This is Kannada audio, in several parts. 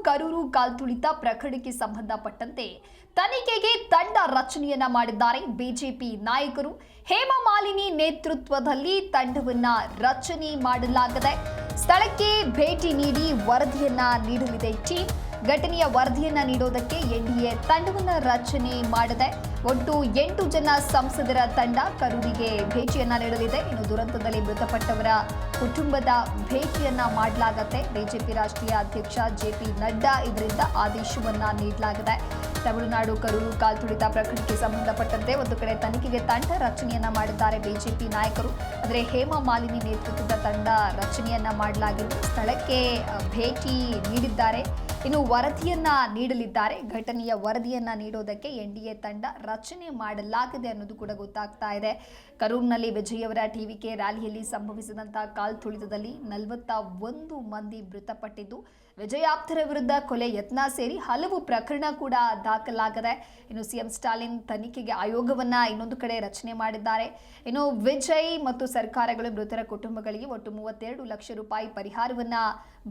ಕರೂರು ಕಾಲ್ತುಳಿತ ಪ್ರಕರಣಕ್ಕೆ ಸಂಬಂಧಪಟ್ಟಂತೆ ತನಿಖೆಗೆ ತಂಡ ರಚನೆಯನ್ನ ಮಾಡಿದ್ದಾರೆ ಬಿಜೆಪಿ ನಾಯಕರು. ಹೇಮಾ ಮಾಲಿನಿ ನೇತೃತ್ವದಲ್ಲಿ ತಂಡವನ್ನ ರಚನೆ ಮಾಡಲಾಗಿದೆ. ಸ್ಥಳಕ್ಕೆ ಭೇಟಿ ನೀಡಿ ವರದಿಯನ್ನ ನೀಡಲಿದೆ ಟೀಮ್. ಘಟನೆಯ ವರದಿಯನ್ನ ನೀಡೋದಕ್ಕೆ ಎನ್ಡಿಎ ತಂಡವನ್ನ ರಚನೆ ಮಾಡಿದೆ. ಒಟ್ಟು 8 ಜನ ಸಂಸದರ ತಂಡ ಕರೂರಿಗೆ ಭೇಟಿಯನ್ನ ನೀಡಲಿದೆ. ಇನ್ನು ದುರಂತದಲ್ಲಿ ಮೃತಪಟ್ಟವರ ಕುಟುಂಬದ ಭೇಟಿಯನ್ನ ಮಾಡಲಾಗುತ್ತೆ. ಬಿಜೆಪಿ ರಾಷ್ಟ್ರೀಯ ಅಧ್ಯಕ್ಷ ಜೆಪಿ ನಡ್ಡಾ ಇದರಿಂದ ಆದೇಶವನ್ನ ನೀಡಲಾಗಿದೆ. ತಮಿಳುನಾಡು ಕರೂರು ಕಾಲ್ತುಳಿತ ಪ್ರಕರಣಕ್ಕೆ ಸಂಬಂಧಪಟ್ಟಂತೆ ಒಂದು ಕಡೆ ತನಿಖೆಗೆ ತಂಡ ರಚನೆಯನ್ನ ಮಾಡಿದ್ದಾರೆ ಬಿಜೆಪಿ ನಾಯಕರು. ಆದರೆ ಹೇಮಾ ಮಾಲಿನಿ ನೇತೃತ್ವದ ತಂಡ ರಚನೆಯನ್ನ ಮಾಡಲಾಗಿದ್ದು ಸ್ಥಳಕ್ಕೆ ಭೇಟಿ ನೀಡಿದ್ದಾರೆ. ಇನ್ನು ವರದಿಯನ್ನ ನೀಡಲಿದ್ದಾರೆ. ಘಟನೆಯ ವರದಿಯನ್ನ ನೀಡೋದಕ್ಕೆ ಎನ್ಡಿಎ ತಂಡ ರಚನೆ ಮಾಡಲಾಗಿದೆ ಅನ್ನೋದು ಕೂಡ ಗೊತ್ತಾಗ್ತಾ ಇದೆ. ಕರೂರಿನಲ್ಲಿ ವಿಜಯವರ ಟಿವಿಕೆ ರ್ಯಾಲಿಯಲ್ಲಿ ಸಂಭವಿಸಿದಂತಹ ಕಾಲ್ತುಳಿತದಲ್ಲಿ 41 ಮಂದಿ ಮೃತಪಟ್ಟಿದ್ದು, ವಿಜಯಾಪ್ತರ ವಿರುದ್ಧ ಕೊಲೆ ಯತ್ನ ಸೇರಿ ಹಲವು ಪ್ರಕರಣ ಕೂಡ ದಾಖಲಾಗಿದೆ. ಇನ್ನು ಸಿಎಂ ಸ್ಟಾಲಿನ್ ತನಿಖೆಗೆ ಆಯೋಗವನ್ನ ಇನ್ನೊಂದು ಕಡೆ ರಚನೆ ಮಾಡಿದ್ದಾರೆ. ಇನ್ನು ವಿಜಯ್ ಮತ್ತು ಸರ್ಕಾರಗಳು ಮೃತರ ಕುಟುಂಬಗಳಿಗೆ ಒಟ್ಟು 32 ಲಕ್ಷ ರೂಪಾಯಿ ಪರಿಹಾರವನ್ನ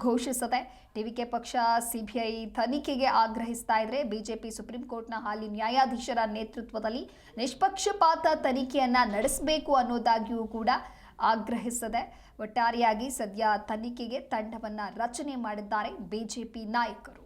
ಘೋಷಿಸಿದೆ. ಟಿವಿಕೆ ಪಕ್ಷ ಸಿಬಿಐ ತನಿಖೆಗೆ ಆಗ್ರಹಿಸ್ತಾ ಇದ್ರೆ ಬಿಜೆಪಿ ಸುಪ್ರೀಂ ಕೋರ್ಟ್ನ ಹಾಲಿ ನ್ಯಾಯಾಧೀಶರ ನೇತೃತ್ವದಲ್ಲಿ ನಿಷ್ಪಕ್ಷಪಾತ ತನಿಖೆಯನ್ನ ನಡೆಸಬೇಕು ಅನ್ನೋದಾಗಿಯೂ ಕೂಡ ಆಗ್ರಹಿಸಿದೆ. ಒಟ್ಟಾರೆಯಾಗಿ ಸದ್ಯ ತನಿಖೆಗೆ ತಂಡವನ್ನ ರಚನೆ ಮಾಡಿದ್ದಾರೆ ಬಿಜೆಪಿ ನಾಯಕರು.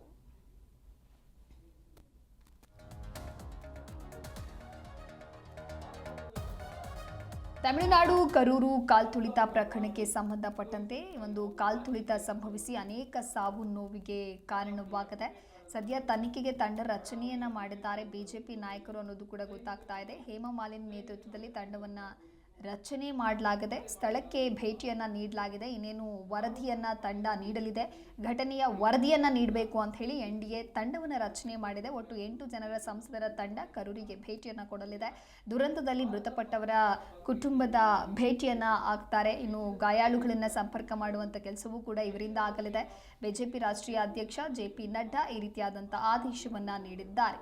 ತಮಿಳುನಾಡು ಕರೂರು ಕಾಲ್ತುಳಿತ ಪ್ರಕರಣಕ್ಕೆ ಸಂಬಂಧಪಟ್ಟಂತೆ ಒಂದು ಕಾಲ್ತುಳಿತ ಸಂಭವಿಸಿ ಅನೇಕ ಸಾವು ನೋವಿಗೆ ಕಾರಣವಾಗಿದೆ. ಸದ್ಯ ತನಿಖೆಗೆ ತಂಡ ರಚನೆಯನ್ನ ಮಾಡಿದ್ದಾರೆ ಬಿಜೆಪಿ ನಾಯಕರು ಅನ್ನೋದು ಕೂಡ ಗೊತ್ತಾಗ್ತಾ ಇದೆ. ಹೇಮಾ ಮಾಲಿನಿ ನೇತೃತ್ವದಲ್ಲಿ ತಂಡವನ್ನ ರಚನೆ ಮಾಡಲಾಗಿದೆ. ಸ್ಥಳಕ್ಕೆ ಭೇಟಿಯನ್ನ ನೀಡಲಾಗಿದೆ. ಇನ್ನೇನು ವರದಿಯನ್ನ ತಂಡ ನೀಡಲಿದೆ. ಘಟನೆಯ ವರದಿಯನ್ನ ನೀಡಬೇಕು ಅಂತ ಹೇಳಿ ಎನ್ಡಿಎ ತಂಡವನ್ನು ರಚನೆ ಮಾಡಿದೆ. ಒಟ್ಟು 8 ಜನರ ಸಂಸದರ ತಂಡ ಕರೂರಿಗೆ ಭೇಟಿಯನ್ನ ಕೊಡಲಿದೆ. ದುರಂತದಲ್ಲಿ ಮೃತಪಟ್ಟವರ ಕುಟುಂಬದ ಭೇಟಿಯನ್ನ ಆಗ್ತಾರೆ. ಇನ್ನು ಗಾಯಾಳುಗಳನ್ನ ಸಂಪರ್ಕ ಮಾಡುವಂತ ಕೆಲಸವೂ ಕೂಡ ಇವರಿಂದ ಆಗಲಿದೆ. ಬಿಜೆಪಿ ರಾಷ್ಟ್ರೀಯ ಅಧ್ಯಕ್ಷ ಜೆಪಿ ನಡ್ಡಾ ಈ ರೀತಿಯಾದಂತಹ ಆದೇಶವನ್ನ ನೀಡಿದ್ದಾರೆ.